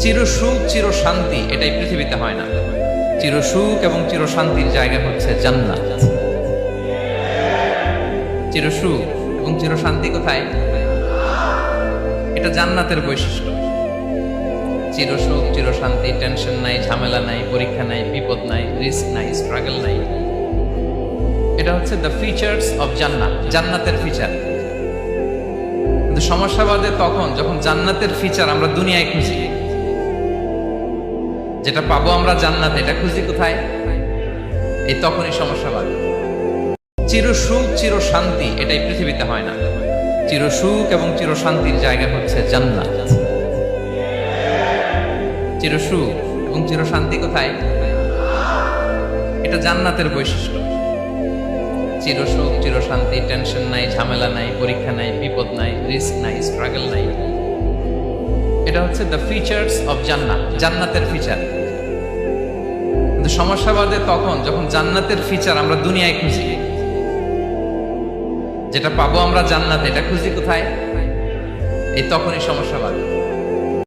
চির সুখ চির শান্তি এটাই পৃথিবীতে হয় না। চির সুখ এবং চির শান্তির জায়গা হচ্ছে জান্নাত। চির সুখ এবং চির শান্তি কোথায়? এটা জান্নাতের বৈশিষ্ট্য। চির সুখ চির শান্তি, টেনশন নাই, ঝামেলা নাই, পরীক্ষা নাই, বিপদ নাই, রিস্ক নাই, স্ট্রাগল নাই। এটা হচ্ছে দ্য ফিচার্স অফ জান্নাত, জান্নাতের ফিচার। কিন্তু সমস্যা বাদে তখন যখন জান্নাতের ফিচার আমরা দুনিয়ায় খুঁজি। যেটা পাবো আমরা জান্নাতে, এটা খুঁজি কোথায়? এই তখনই সমস্যা বাদে। চির সুখ চির শান্তি এটাই পৃথিবীতে হয় না। চির সুখ এবং চির শান্তির জায়গা হচ্ছে জান্নাত। চির সুখ এবং চির শান্তি কোথায়? এটা জান্নাতের বৈশিষ্ট্য। চির সুখ চির শান্তি, টেনশন নাই, ঝামেলা নাই, পরীক্ষা নাই, বিপদ নাই, রিস্ক নাই, স্ট্রাগল নাই। এটা হচ্ছে দ্য ফিচার্স অফ জান্নাত, জান্নাতের ফিচার। কিন্তু সমস্যা বাদে তখন যখন জান্নাতের ফিচার আমরা দুনিয়ায় খুঁজি। যেটা পাবো আমরা জান্নাতে, এটা খুঁজি কোথায়? এই তখনই সমস্যা বাদে।